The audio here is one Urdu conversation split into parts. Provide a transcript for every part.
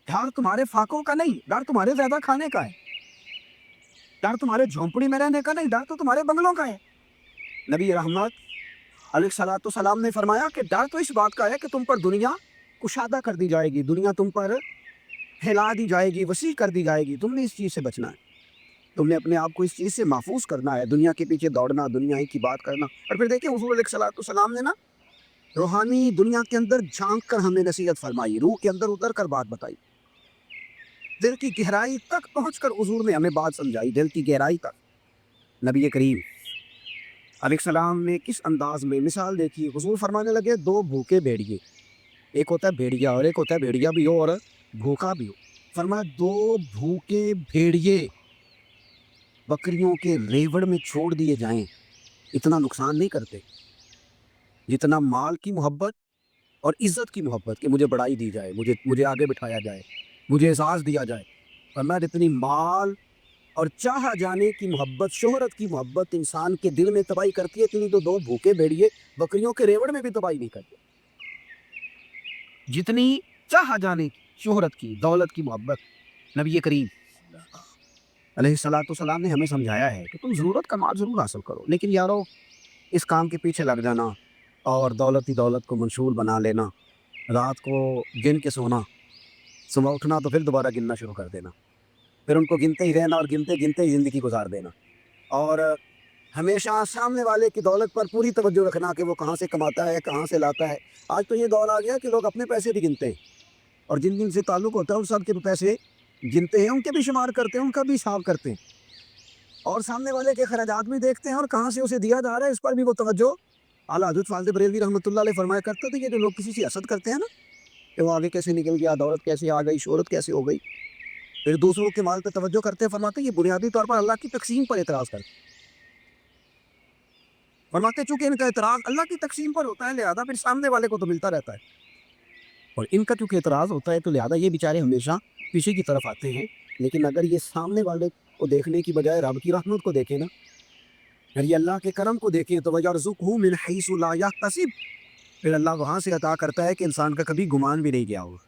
ڈر تمہارے فاقوں کا نہیں، ڈر تمہارے زیادہ کھانے کا ہے، ڈر تمہارے جھونپڑی میں رہنے کا نہیں، ڈر تو تمہارے بنگلوں کا ہے۔ نبی رحمت علیہ الصلوۃ والسلام نے فرمایا کہ ڈر تو اس بات کا ہے کہ تم پر دنیا کشادہ کر دی جائے گی، دنیا تم پر پھیلا دی جائے گی، وسیع کر دی جائے گی، تم نے اس چیز سے بچنا ہے، تم نے اپنے آپ کو اس چیز سے محفوظ کرنا ہے، دنیا کے پیچھے دوڑنا، دنیا ہی کی بات کرنا۔ اور پھر دیکھیں حضور علیہ الصلوۃ والسلام نے نا روحانی دنیا کے اندر جھانک کر ہمیں نصیحت فرمائی، روح کے اندر اتر کر بات بتائی، دل کی گہرائی تک پہنچ کر حضور نے ہمیں بات سمجھائی، دل کی گہرائی تک۔ نبی کریم علیہ السلام نے کس انداز میں مثال دیکھی، حضور فرمانے لگے دو بھوکے بھیڑیے، ایک ہوتا ہے بھیڑیا اور ایک ہوتا ہے بھیڑیا بھی ہو اور بھوکا بھی ہو۔ فرمایا دو بھوکے بھیڑیے بکریوں کے ریوڑ میں چھوڑ دیے جائیں اتنا نقصان نہیں کرتے جتنا مال کی محبت اور عزت کی محبت، کہ مجھے بڑائی دی جائے، مجھے آگے بٹھایا جائے، مجھے اعزاز دیا جائے۔ فرمایا جتنی مال اور چاہا جانے کی محبت، شہرت کی محبت انسان کے دل میں تباہی کرتی ہے، اتنی تو دو بھوکے بھیڑیے بکریوں کے ریوڑ میں بھی تباہی نہیں کرتے۔ جتنی چاہا جانے کی، شہرت کی، دولت کی محبت، نبی کریم علیہ الصلوۃ والسلام نے ہمیں سمجھایا ہے کہ تم ضرورت کا مال ضرور حاصل کرو، لیکن یارو اس کام کے پیچھے لگ جانا اور دولت ہی دولت کو منشور بنا لینا، رات کو گن کے سونا، صبح اٹھنا تو پھر دوبارہ گننا شروع کر دینا، پھر ان کو گنتے ہی رہنا اور گنتے گنتے ہی زندگی گزار دینا، اور ہمیشہ سامنے والے کی دولت پر پوری توجہ رکھنا کہ وہ کہاں سے کماتا ہے، کہاں سے لاتا ہے۔ آج تو یہ دور آ گیا کہ لوگ اپنے پیسے بھی گنتے ہیں، اور جن جن سے تعلق ہوتا ہے ان سب کے پیسے گنتے ہیں، ان کے بھی شمار کرتے ہیں، ان کا بھی حساب کرتے ہیں، اور سامنے والے کے خراجات بھی دیکھتے ہیں اور کہاں سے اسے دیا جا رہا ہے اس پر بھی وہ توجہ۔ اعلیٰ حضرت فاضل بریلوی رحمۃ اللہ علیہ فرمایا کرتے تھے کہ جو لوگ کسی سے حسد کرتے ہیں نا کہ وہ آگے کیسے نکل گیا، دولت کیسے آ گئی، شہرت کیسے ہو گئی، پھر دوسروں کے مال پہ توجہ کرتے ہیں، فرماتے ہیں یہ بنیادی طور پر اللہ کی تقسیم پر اعتراض کرتے ہیں۔ فرماتے ہیں چونکہ ان کا اعتراض اللہ کی تقسیم پر ہوتا ہے، لہذا پھر سامنے والے کو تو ملتا رہتا ہے، اور ان کا چونکہ اعتراض ہوتا ہے تو لہذا یہ بیچارے ہمیشہ پیچھے کی طرف آتے ہیں۔ لیکن اگر یہ سامنے والے کو دیکھنے کی بجائے رب کی رحمت کو دیکھیں نا، اگر یہ اللہ کے کرم کو دیکھیں تو وَيَرْزُقْهُ مِنْ حَيْثُ لَا يَحْتَسِبُ، پھر اللہ وہاں سے عطا کرتا ہے کہ انسان کا کبھی گمان بھی نہیں گیا ہوگا۔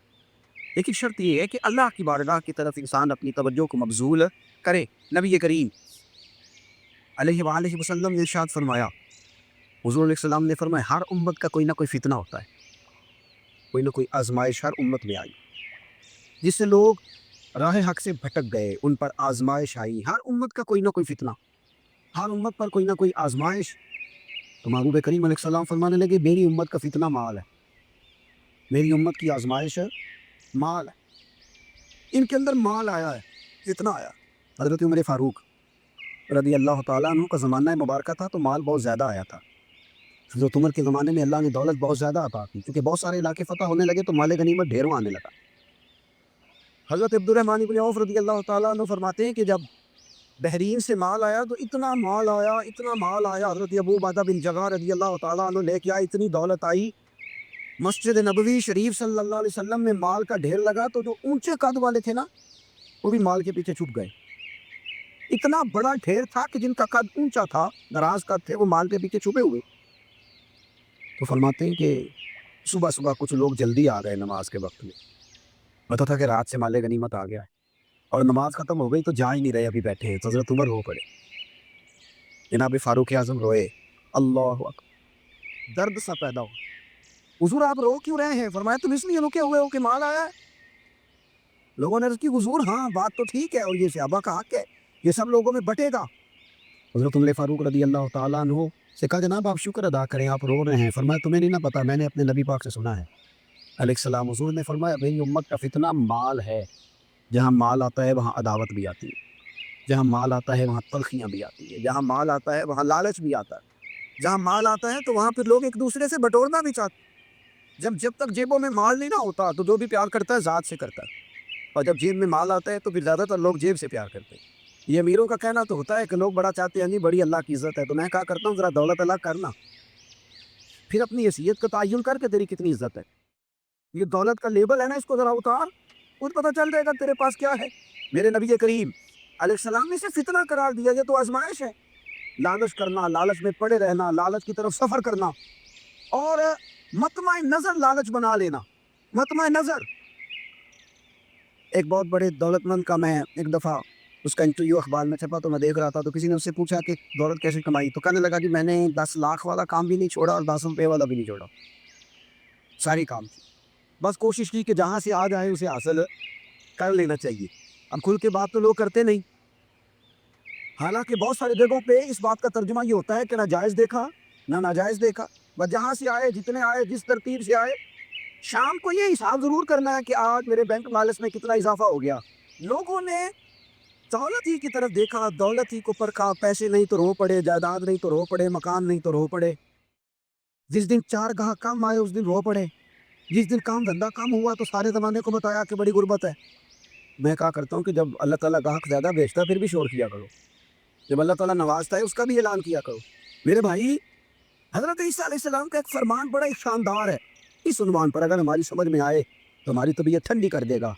لیکن شرط یہ ہے کہ اللہ کی بارگاہ کی طرف انسان اپنی توجہ کو مبذول کرے۔ نبی کریم علیہ وآلہ وسلم نے ارشاد فرمایا، حضور علیہ السلام نے فرمایا ہر امت کا کوئی نہ کوئی فتنہ ہوتا ہے، کوئی نہ کوئی آزمائش ہر امت میں آئی، جس سے لوگ راہ حق سے بھٹک گئے، ان پر آزمائش آئی۔ ہر امت کا کوئی نہ کوئی فتنہ، ہر امت پر کوئی نہ کوئی آزمائش۔ تو محبوب کریم علیہ السلام فرمانے لگے میری امت کا فتنہ مال ہے، میری امت کی آزمائش مال ہے۔ ان کے اندر مال آیا ہے، فتنہ آیا۔ حضرت عمر فاروق رضی اللہ تعالیٰ عنہ کا زمانہ مبارکہ تھا تو مال بہت زیادہ آیا تھا۔ حضرت عمر کے زمانے میں اللہ نے دولت بہت زیادہ عطا کی، کیونکہ بہت سارے علاقے فتح ہونے لگے تو مال غنیمت ڈھیروں آنے لگا۔ حضرت عبد الرحمن بن عوف رضی اللہ تعالیٰ عنہ فرماتے ہیں کہ جب بحرین سے مال آیا تو اتنا مال آیا، اتنا مال آیا، حضرت ابو عبیدہ بن جراح رضی اللہ تعالیٰ عنہ لے کے آئے، اتنی دولت آئی، مسجد نبوی شریف صلی اللہ علیہ وسلم میں مال کا ڈھیر لگا تو جو اونچے قد والے تھے نا وہ بھی مال کے پیچھے چھپ گئے۔ اتنا بڑا ڈھیر تھا کہ جن کا قد اونچا تھا، دراز قد تھے، وہ مال کے پیچھے چھپے ہوئے۔ تو فرماتے ہیں کہ صبح صبح کچھ لوگ جلدی آ گئے نماز کے وقت میں، پتہ تھا کہ رات سے مال غنیمت آ گیا ہے، اور نماز ختم ہو گئی تو جا ہی نہیں رہے، ابھی بیٹھے ہیں۔ تو حضرت عمر رو پڑے، جناب فاروق اعظم روئے، اللہ اکبر، درد سا پیدا ہو۔ حضور آپ رو کیوں رہے ہیں؟ فرمایا تم اس لیے رکے ہوئے ہو کہ مال آیا ہے؟ لوگوں نے عرض کی حضور ہاں بات تو ٹھیک ہے، اور یہ صحابہ کا حق ہے، یہ سب لوگوں میں بٹے گا۔ حضرت عمر فاروق رضی اللہ تعالیٰ عنہ سے کہا جناب آپ شکر ادا کریں، آپ رو رہے ہیں۔ فرمایا تمہیں نہیں نہ پتا، میں نے اپنے نبی پاک سے سنا ہے علیہ السلام، حضور نے فرمایا میری امت کا فتنہ مال ہے، جہاں مال آتا ہے وہاں عداوت بھی آتی ہے، جہاں مال آتا ہے وہاں تلخیاں بھی آتی ہیں، جہاں مال آتا ہے وہاں لالچ بھی آتا ہے، جہاں مال آتا ہے تو وہاں پھر لوگ ایک دوسرے سے بٹورنا بھی چاہتے ہیں۔ جب تک جیبوں میں مال نہیں نہ ہوتا تو جو بھی پیار کرتا ہے ذات سے کرتا ہے، اور جب جیب میں مال آتا ہے تو پھر زیادہ تر لوگ جیب سے پیار کرتے ہیں۔ یہ امیروں کا کہنا تو ہوتا ہے کہ لوگ بڑا چاہتے ہیں، نہیں بڑی اللہ کی عزت ہے، تو میں کہا کرتا ہوں ذرا دولت اللہ کرنا، پھر اپنی حیثیت کا تعین کر کے تیری کتنی عزت ہے۔ یہ دولت کا لیبل ہے نا، اس کو ذرا اتار، خود پتہ چل جائے گا تیرے پاس کیا ہے۔ میرے نبی کریم علیہ السلام نے اسے فتنہ قرار دیا، یہ تو آزمائش ہے۔ لالچ کرنا، لالچ میں پڑے رہنا، لالچ کی طرف سفر کرنا، اور مطمع نظر لالچ بنا لینا، مطمع نظر ایک بہت بڑے دولت مند کا میں ایک دفعہ اس کا انٹرویو اخبار میں چھپا تو میں دیکھ رہا تھا، تو کسی نے اس سے پوچھا کہ دولت کیسے کمائی، تو کہنے لگا کہ میں نے 10 لاکھ والا کام بھی نہیں چھوڑا اور 10 روپے والا بھی نہیں چھوڑا، ساری کام کی، بس کوشش کی کہ جہاں سے آ جائے اسے حاصل کر لینا چاہیے۔ اب کھل کے بات تو لوگ کرتے نہیں، حالانکہ بہت ساری جگہوں پہ اس بات کا ترجمہ یہ ہوتا ہے کہ نہ جائز دیکھا نہ ناجائز دیکھا، بس جہاں سے آئے، جتنے آئے، جس ترتیب سے آئے، شام کو یہ حساب ضرور کرنا ہے کہ آج میرے بینک بیلنس میں کتنا اضافہ ہو گیا۔ لوگوں نے دولت ہی کی طرف دیکھا، دولت ہی کو پرکھا، پیسے نہیں تو رو پڑے، جائیداد نہیں تو رو پڑے، مکان نہیں تو رو پڑے، جس دن 4 گاہک کم آئے اس دن رو پڑے، جس دن کام دھندا کم ہوا تو سارے زمانے کو بتایا کہ بڑی غربت ہے۔ میں کہا کرتا ہوں کہ جب اللہ تعالیٰ گاہک زیادہ بیچتا ہے پھر بھی شور کیا کرو، جب اللہ تعالیٰ نوازتا ہے اس کا بھی اعلان کیا کرو۔ میرے بھائی، حضرت عیسیٰ علیہ السلام کا ایک فرمان بڑا ہی شاندار ہے، اس عنوان پر اگر ہماری سمجھ میں آئے تو ہماری طبیعت ٹھنڈی کر دے گا۔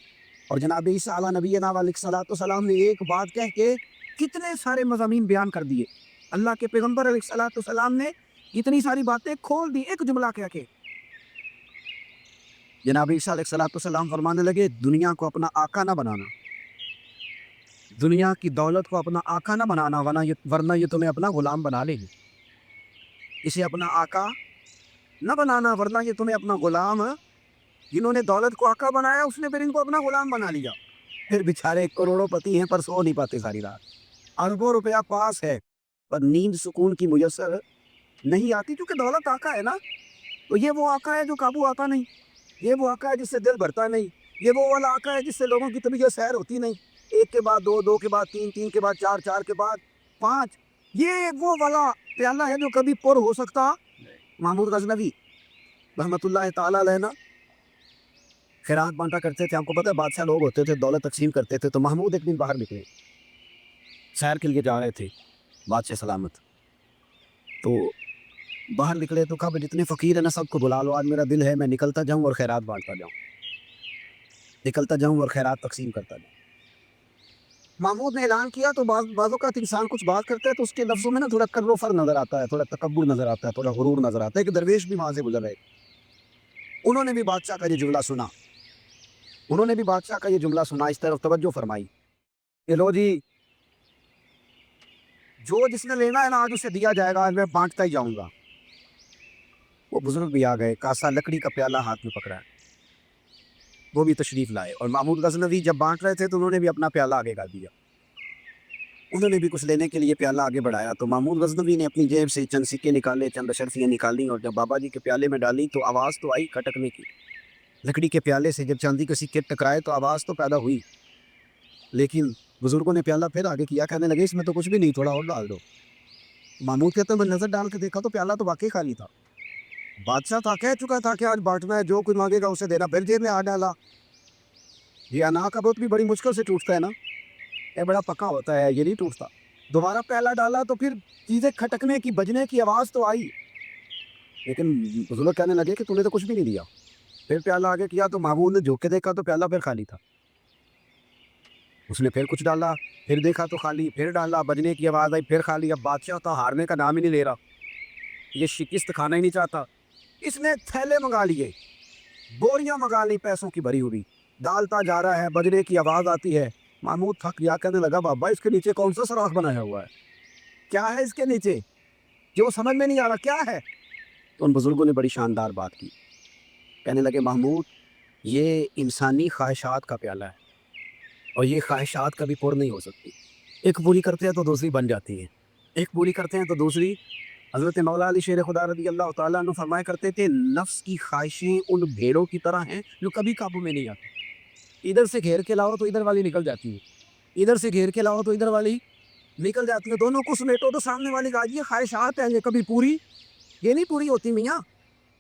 اور جناب عیسیٰ علیہ نبینا علیہ الصلوۃ والسلام نے ایک بات کہہ کے کتنے سارے مضامین بیان کر دیے، اللہ کے پیغمبر علیہ الصلوۃ والسلام نے اتنی ساری باتیں کھول دی ایک جملہ کہہ کے۔ جناب عیسیٰ علیہ الصلوۃ والسلام فرمانے لگے، دنیا کو اپنا آقا نہ بنانا، دنیا کی دولت کو اپنا آقا نہ بنانا، ورنہ یہ تمہیں اپنا غلام بنا لے گی۔ اسے اپنا آقا نہ بنانا ورنہ یہ تمہیں اپنا غلام، جنہوں نے دولت کو آقا بنایا اس نے پھر ان کو اپنا غلام بنا لیا، پھر بیچارے کروڑوں پتی ہیں پر سو نہیں پاتے ساری رات، اربوں روپیہ پاس ہے پر نیند سکون کی میسر نہیں آتی، کیونکہ دولت آقا ہے نا، تو یہ وہ آقا ہے جو قابو آتا نہیں، یہ وہ آقا ہے جس سے دل بھرتا نہیں، یہ وہ والا آقا ہے جس سے لوگوں کی طبیعت سیر ہوتی نہیں، ایک کے بعد دو، دو کے بعد تین، تین کے بعد چار، چار کے بعد پانچ، یہ وہ والا پیالہ ہے جو کبھی پر ہو سکتا۔ محمود غزنوی رحمۃ اللہ تعالیٰ علیہ نا خیرات بانٹا کرتے تھے، آپ کو پتہ ہے بادشاہ لوگ ہوتے تھے، دولت تقسیم کرتے تھے، تو محمود ایک دن باہر نکلے، سیر کے لیے جا رہے تھے بادشاہ سلامت، تو باہر نکلے تو کہا جتنے فقیر ہیں نا سب کو بلا لو، آج میرا دل ہے میں نکلتا جاؤں اور خیرات بانٹتا جاؤں، نکلتا جاؤں اور خیرات تقسیم کرتا جاؤں۔ محمود نے اعلان کیا تو بعض اوقات انسان کچھ بات کرتا ہے تو اس کے لفظوں میں نا تھوڑا کر و فر نظر آتا ہے، تھوڑا تکبر نظر آتا ہے، تھوڑا غرور نظر آتا ہے، کہ درویش بھی وہاں سے گزر رہے، انہوں نے بھی بادشاہ کا یہ جملہ سنا، انہوں نے بھی بادشاہ کا یہ جملہ سنا، اس طرف توجہ فرمائی کہ لو جی، جو جس نے لینا ہے نا آج اسے دیا جائے گا، آج میں بانٹتا ہی جاؤں گا۔ وہ بزرگ بھی آ گئے، کاسا لکڑی کا پیالہ ہاتھ میں پکڑا ہے، وہ بھی تشریف لائے، اور محمود غزنوی جب بانٹ رہے تھے تو انہوں نے بھی اپنا پیالہ آگے کر دیا، انہوں نے بھی کچھ لینے کے لیے پیالہ آگے بڑھایا، تو محمود غزنوی نے اپنی جیب سے چند سکے نکالے، چند اشرفیاں نکالی، اور جب بابا جی کے پیالے میں ڈالی تو آواز تو آئی کھٹکنے کی، لکڑی کے پیالے سے جب چاندی کے سکے ٹکرائے تو آواز تو پیدا ہوئی، لیکن بزرگوں نے پیالہ پھر آگے کیا، کہنے لگے اس میں تو کچھ بھی نہیں، تھوڑا اور ڈال دو۔ محمود کہتے ہیں میں نظر ڈال کے دیکھا تو پیالہ تو واقعی خالی تھا، بادشاہ تھا کہہ چکا تھا کہ آج بانٹنا ہے، جو کچھ مانگے گا اسے دینا، پھر جیب میں آ ڈالا۔ یہ انا کا بت بھی بڑی مشکل سے ٹوٹتا ہے نا، یہ بڑا پکا ہوتا ہے، یہ نہیں ٹوٹتا۔ دوبارہ پیالہ ڈالا تو پھر چیزیں کھٹکنے کی، بجنے کی آواز تو آئی، لیکن بزرگ کہنے لگے کہ تم نے تو کچھ بھی نہیں دیا۔ پھر پیالہ آگے کیا تو محمود نے جھوک کے دیکھا تو پیالہ پھر خالی تھا، اس نے پھر کچھ ڈالا، پھر دیکھا تو خالی، پھر ڈالا، بجنے کی آواز آئی، پھر خالی۔ اب بادشاہ تھا، ہارنے کا نام ہی نہیں لے رہا، یہ شکست کھانا ہی نہیں چاہتا، اس نے تھیلے منگا لیے، بوریاں منگا لی پیسوں کی بھری ہوئی، ڈالتا جا رہا ہے، بجنے کی آواز آتی ہے۔ محمود تھک گیا، کہنے لگا بابا اس کے نیچے کون سا سوراخ بنایا ہوا ہے، کیا ہے اس کے نیچے، جو سمجھ میں نہیں آ رہا کیا ہے۔ تو ان بزرگوں نے بڑی شاندار بات کی، کہنے لگے محمود یہ انسانی خواہشات کا پیالہ ہے، اور یہ خواہشات کبھی پر نہیں ہو سکتی، ایک پوری کرتے ہیں تو دوسری بن جاتی ہے، ایک پوری کرتے ہیں تو دوسری۔ حضرت مولا علی شیر خدا رضی اللہ تعالیٰ عنہ فرمایا کرتے تھے نفس کی خواہشیں ان بھیڑوں کی طرح ہیں جو کبھی قابو میں نہیں آتی، ادھر سے گھیر کے لاؤ تو ادھر والی نکل جاتی ہے، ادھر سے گھیر کے لاؤ تو ادھر والی نکل جاتی ہے، دونوں کو سمیٹو تو سامنے والی کا یہ خواہشات ہیں، یہ کبھی پوری یہ نہیں پوری ہوتی میاں۔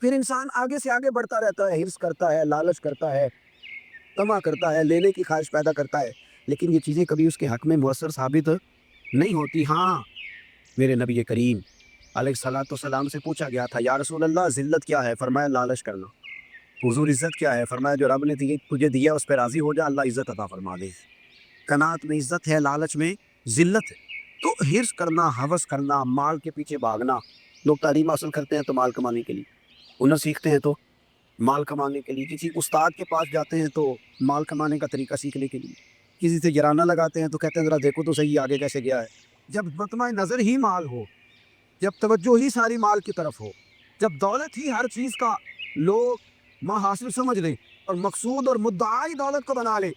پھر انسان آگے سے آگے بڑھتا رہتا ہے، حرص کرتا ہے، لالچ کرتا ہے، طمع کرتا ہے، لینے کی خواہش پیدا کرتا ہے، لیکن یہ چیزیں کبھی اس کے حق میں مؤثر ثابت نہیں ہوتی۔ ہاں، میرے نبی کریم علیہ الصلوۃ والسلام سے پوچھا گیا تھا یا رسول اللہ ذلت کیا ہے، فرمایا لالچ کرنا۔ حضور عزت کیا ہے، فرمایا جو رب نے تجھے دیا اس پہ راضی ہو جا، اللہ عزت عطا فرما دے۔ قناعت میں عزت ہے، لالچ میں ذلت ہے۔ تو حرص کرنا، ہوس کرنا، مال کے پیچھے بھاگنا، لوگ تعلیم حاصل کرتے ہیں تو مال کمانے کے لیے، ہنر سیکھتے ہیں تو مال کمانے کے لیے، کسی استاد کے پاس جاتے ہیں تو مال کمانے کا طریقہ سیکھنے کے لیے، کسی سے جرانہ لگاتے ہیں تو کہتے ہیں ذرا دیکھو تو صحیح آگے کیسے گیا ہے۔ جب مطمع نظر ہی مال ہو، جب توجہ ہی ساری مال کی طرف ہو، جب دولت ہی ہر چیز کا لوگ محاصل سمجھ لیں اور مقصود اور مدعا ہی دولت کو بنا لے،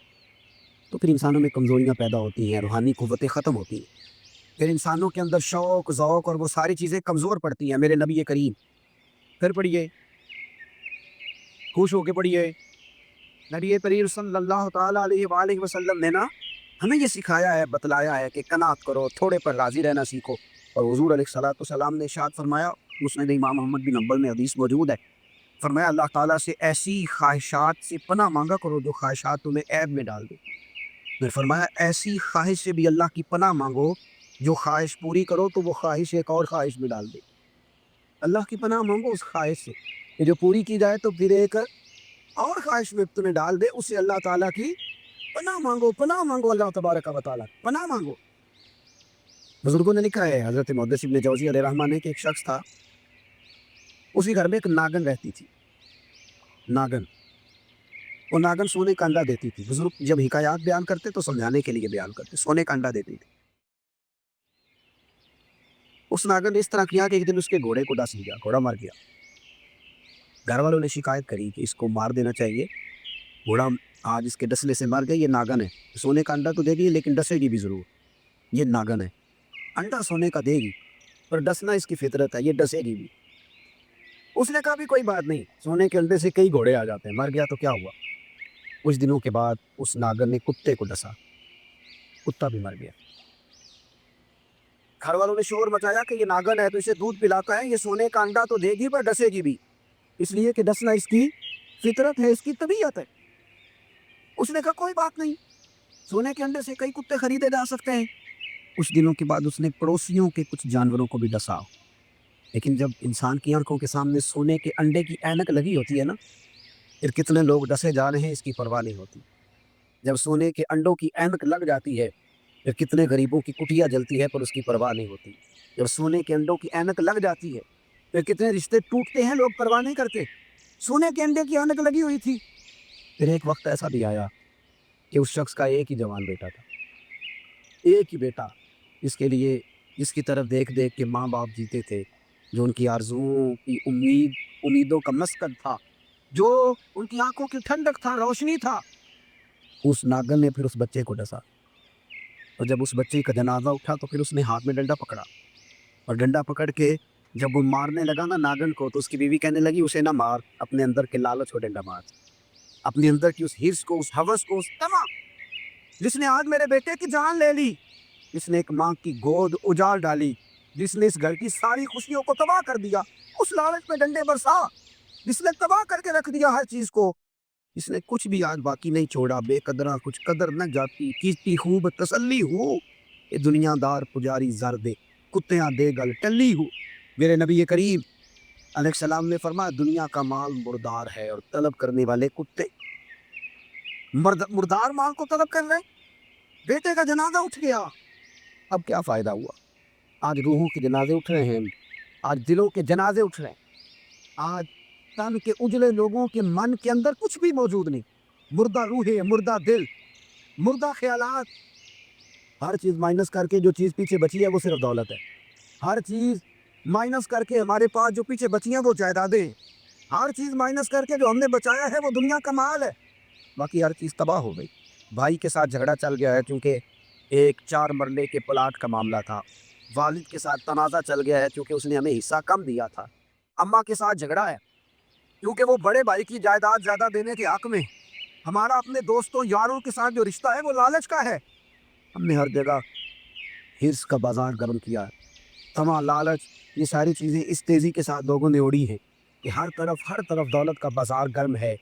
تو پھر انسانوں میں کمزوریاں پیدا ہوتی ہیں، روحانی قوتیں ختم ہوتی ہیں، پھر انسانوں کے اندر شوق ذوق اور وہ ساری چیزیں کمزور پڑتی ہیں۔ میرے نبی کریم، پھر پڑھیے، خوش ہو کے پڑھیے، نبی کریم صلی اللہ تعالیٰ علیہ وآلہ وسلم نے نا ہمیں یہ سکھایا ہے، بتلایا ہے کہ قناعت کرو، تھوڑے پر راضی رہنا سیکھو۔ اور حضور علیہ الصلوۃ والسلام نے ارشاد فرمایا، مسند امام محمد بن حنبل میں حدیث موجود ہے، فرمایا اللہ تعالیٰ سے ایسی خواہشات سے پناہ مانگا کرو جو خواہشات تمہیں عیب میں ڈال دے۔ پھر فرمایا ایسی خواہش سے بھی اللہ کی پناہ مانگو جو خواہش پوری کرو تو وہ خواہش ایک اور خواہش میں ڈال دے۔ اللہ کی پناہ مانگو اس خواہش سے کہ جو پوری کی جائے تو پھر ایک اور خواہش میں تمہیں ڈال دے، اس سے اللہ تعالیٰ کی پناہ مانگو اللہ تبارک و تعالیٰ پناہ مانگو۔ بزرگوں نے لکھا ہے، حضرت محدث ابن جوزی علیہ رحمہ نے، کہ ایک شخص تھا، اسی گھر میں ایک ناگن رہتی تھی، ناگن، وہ ناگن سونے کا انڈا دیتی تھی۔ بزرگ جب حکایات بیان کرتے تو سمجھانے کے لیے بیان کرتے، سونے کا انڈا دیتی تھی۔ اس ناگن نے اس طرح کیا کہ ایک دن اس کے گھوڑے کو ڈس لیا، گھوڑا مر گیا۔ گھر والوں نے شکایت کری کہ اس کو مار دینا چاہیے، گھوڑا آج اس کے ڈسنے سے مر گیا، یہ ناگن ہے، سونے کا انڈا تو دے گی لیکن ڈسے گی بھی ضرور، یہ ناگن ہے، انڈا سونے کا دے گی پر ڈسنا اس کی فطرت ہے، یہ ڈسے گی بھی۔ اس نے کہا بھی کوئی بات نہیں، سونے کے انڈے سے کئی گھوڑے آ جاتے ہیں، مر گیا تو کیا ہوا۔ کچھ دنوں کے بعد اس ناگن نے کتے کو ڈسا، کتا بھی مر گیا۔ گھر والوں نے شور مچایا کہ یہ ناگن ہے تو اسے دودھ پلاتا ہے، یہ سونے کا انڈا تو دے گی پر ڈسے گی بھی، اس لیے کہ ڈسنا اس کی فطرت ہے، اس کی طبیعت ہے۔ اس نے کہا کوئی بات نہیں، سونے کے انڈے سے کئی کتے خریدے جا سکتے ہیں۔ کچھ دنوں کے بعد اس نے پڑوسیوں کے کچھ جانوروں کو بھی ڈسا، لیکن جب انسان کی آنکھوں کے سامنے سونے کے انڈے کی اینک لگی ہوتی ہے نا، پھر کتنے لوگ ڈسے جا رہے ہیں اس کی پرواہ نہیں ہوتی۔ جب سونے کے انڈوں کی اینک لگ جاتی ہے، پھر کتنے غریبوں کی کٹیا جلتی ہے پر اس کی پرواہ نہیں ہوتی۔ جب سونے کے انڈوں کی اینک لگ جاتی ہے، پھر کتنے رشتے ٹوٹتے ہیں، لوگ پرواہ نہیں کرتے۔ سونے کے انڈے کی اینک لگی ہوئی تھی۔ پھر ایک وقت ایسا بھی آیا کہ اس شخص کا ایک ہی جوان بیٹا تھا، ایک ہی بیٹا، جس کے لیے، جس کی طرف دیکھ دیکھ کے ماں باپ جیتے تھے، جو ان کی آرزوؤں کی امیدوں کا مسکن تھا، جو ان کی آنکھوں کی ٹھنڈک تھا، روشنی تھا۔ اس ناگن نے پھر اس بچے کو ڈسا، اور جب اس بچے کا جنازہ اٹھا تو پھر اس نے ہاتھ میں ڈنڈا پکڑا، اور ڈنڈا پکڑ کے جب وہ مارنے لگا نا ناگن کو، تو اس کی بیوی کہنے لگی اسے نہ مار، اپنے اندر کے لالچ کو ڈنڈا مار، اپنے اندر کی اس حرص کو، اس ہوس کو، اس تما جس نے آج میرے بیٹے کی جان لے لی، جس نے ایک ماں کی گود اجاڑ ڈالی، جس نے اس گھر کی ساری خوشیوں کو تباہ کر دیا، اس لالچ میں ڈنڈے برسا، جس نے تباہ کر کے رکھ دیا ہر چیز کو، جس نے کچھ بھی آج باقی نہیں چھوڑا، بے قدرہ کچھ قدر نہ جاتی، کیستی خوب تسلی ہو، یہ دنیا دار پجاری زر دے، کتیاں دے گل ٹلی ہو۔ میرے نبی کریم علیہ السلام نے فرمایا دنیا کا مال مردار ہے اور طلب کرنے والے کتے۔ مردار مال کو طلب کر رہے، بیٹے کا جنازہ اٹھ گیا، اب کیا فائدہ ہوا؟ آج روحوں کے جنازے اٹھ رہے ہیں، آج دلوں کے جنازے اٹھ رہے ہیں، آج تن کے اجلے لوگوں کے من کے اندر کچھ بھی موجود نہیں، مردہ روحیں، مردہ دل، مردہ خیالات۔ ہر چیز مائنس کر کے جو چیز پیچھے بچی ہے وہ صرف دولت ہے، ہر چیز مائنس کر کے ہمارے پاس جو پیچھے بچی ہیں وہ جائیدادیں، ہر چیز مائنس کر کے جو ہم نے بچایا ہے وہ دنیا کا مال ہے، باقی ہر چیز تباہ ہو گئی۔ بھائی کے ساتھ جھگڑا چل گیا ہے کیونکہ ایک 4 مرلے کے پلاٹ کا معاملہ تھا، والد کے ساتھ تنازع چل گیا ہے کیونکہ اس نے ہمیں حصہ کم دیا تھا، اماں کے ساتھ جھگڑا ہے کیونکہ وہ بڑے بھائی کی جائیداد زیادہ دینے کے حق میں، ہمارا اپنے دوستوں یاروں کے ساتھ جو رشتہ ہے وہ لالچ کا ہے۔ ہم نے ہر جگہ حرص کا بازار گرم کیا ہے، تما، لالچ، یہ ساری چیزیں اس تیزی کے ساتھ لوگوں نے اڑی ہیں کہ ہر طرف دولت کا بازار گرم ہے۔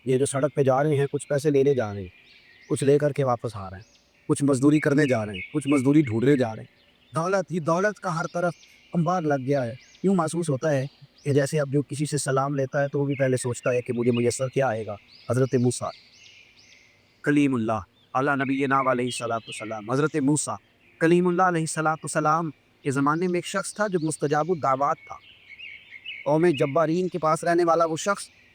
یہ جو سڑک پہ جا رہے ہیں کچھ پیسے لینے جا رہے ہیں، کچھ لے کر کے واپس آ رہے ہیں، کچھ مزدوری کرنے جا رہے ہیں، کچھ مزدوری ڈھونڈنے جا رہے ہیں، دولت ہی دولت کا ہر طرف انبار لگ گیا ہے۔ یوں محسوس ہوتا ہے کہ جیسے اب جو کسی سے سلام لیتا ہے تو وہ بھی پہلے سوچتا ہے کہ مجھے میسر کیا آئے گا۔ حضرت موسیٰ کلیم اللہ علی نبینا علیہ الصلوۃ والسلام، حضرت موسیٰ کلیم اللہ علیہ الصلوۃ والسلام کے زمانے میں ایک شخص تھا جو مستجاب الدعوات تھا، قوم جبارین کے پاس رہنے والا وہ شخص